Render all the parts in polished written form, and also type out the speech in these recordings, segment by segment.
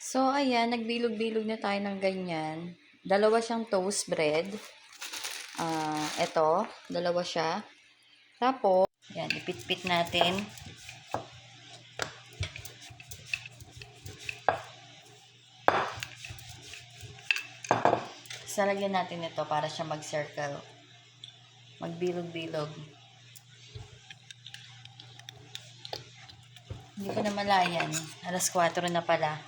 So, ayan, nagbilog-bilog na tayo ng ganyan. Dalawa siyang toast bread. Ito, dalawa siya. Tapos, ayan, ipit-pit natin. Salagyan natin ito para siya mag-circle. Magbilog-bilog. Hindi ko na malayan. Alas 4 na pala.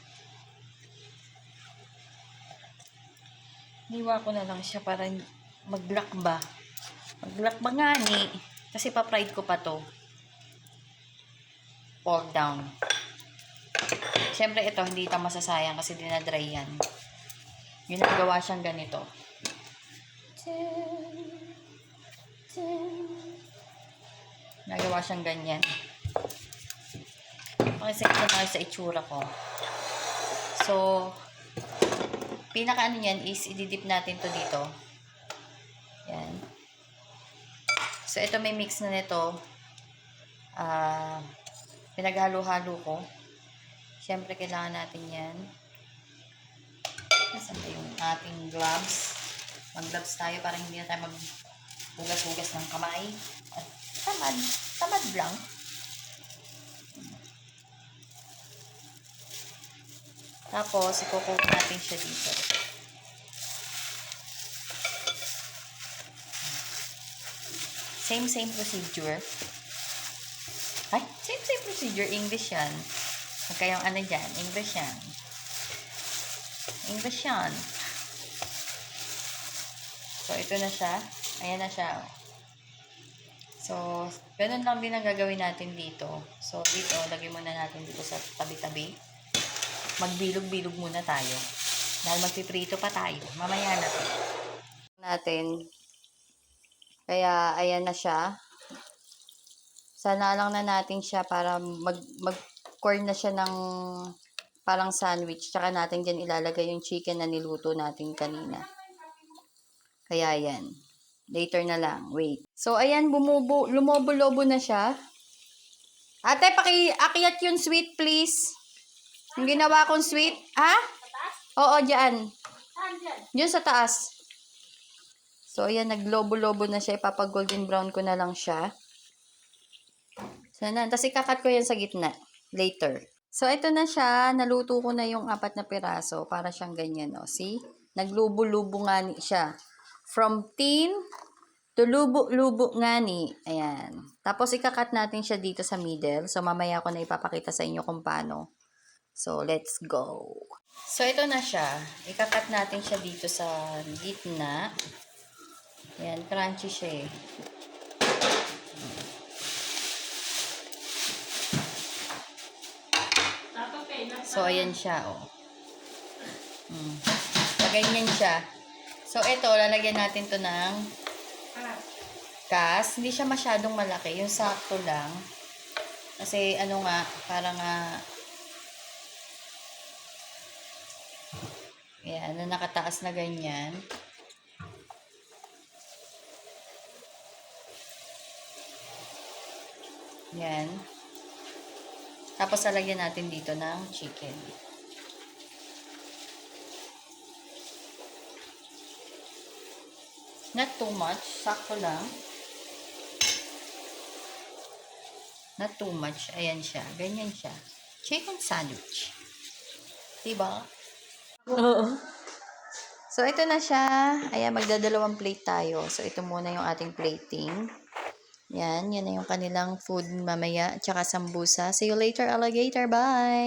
Niwa ko na lang siya para maglakba. Maglakba nga ni. Kasi pa-fried ko pa to. Pork down. Siyempre ito, hindi ito masasayang kasi dinadry yan. Ginagawa siyang ganito. Nagawa siyang ganyan. Pakisakit na sa itsura ko. So, pinaka ano yan is ididip natin to dito. Yan. So, ito may mix na nito. Pinaghalo-halo ko. Siyempre, kailangan natin yan. Nasaan ba yung ating gloves? Mag-gloves tayo para hindi na tayo maghugas-hugas ng kamay. At tamad lang. Tapos, i-coat natin siya dito. Same procedure. Ay, same procedure. English yan. Huwag kayong ano dyan. English yan. English yan. So, ito na siya. Ayan na siya. So, ganun lang din ang gagawin natin dito. So, dito, lagay muna natin dito sa tabi-tabi. Magbilog-bilog muna tayo. Dahil magpiprito pa tayo. Mamaya na to. Natin. Kaya, ayan na siya. Sana lang na natin siya para mag-corn na siya ng parang sandwich. Tsaka natin dyan ilalagay yung chicken na niluto natin kanina. Kaya yan. Later na lang. Wait. So, ayan, lumobo-lobo na siya. Ate, paki-akyat yung sweet, please. Yung ginawa kong sweet. Ha? Oo, dyan. Dyan sa taas. So, ayan, naglobo-lobo na siya. Ipapag-golden brown ko na lang siya. Sana. Tapos, ikakat ko yan sa gitna. Later. So, ito na siya. Naluto ko na yung 4 na piraso. Para siyang ganyan, no? See? Naglubo-lubo nga siya. From thin to lubo-lubo nga ni. Ayan. Tapos, ikakat natin siya dito sa middle. So, mamaya ko na ipapakita sa inyo kung paano. So, let's go. So, ito na siya. Ikakat natin siya dito sa gitna. Ayan, crunchy siya eh. So, ayan siya, oh. Ganyan siya. So, ito, lalagyan natin to ng gas. Hindi siya masyadong malaki. Yung sakto lang. Kasi, ano nga, parang ayan, na nakataas na ganyan. Yan. Tapos, lalagyan natin dito ng chicken. Not too much. Sakto lang. Not too much. Ayan siya. Ganyan siya. Chicken sandwich. Diba? Oo. So, ito na siya. Ayan, magdadalawang plate tayo. So, ito muna yung ating plating. Yan na yung kanilang food mamaya. Tsaka sambusa. See you later, alligator. Bye!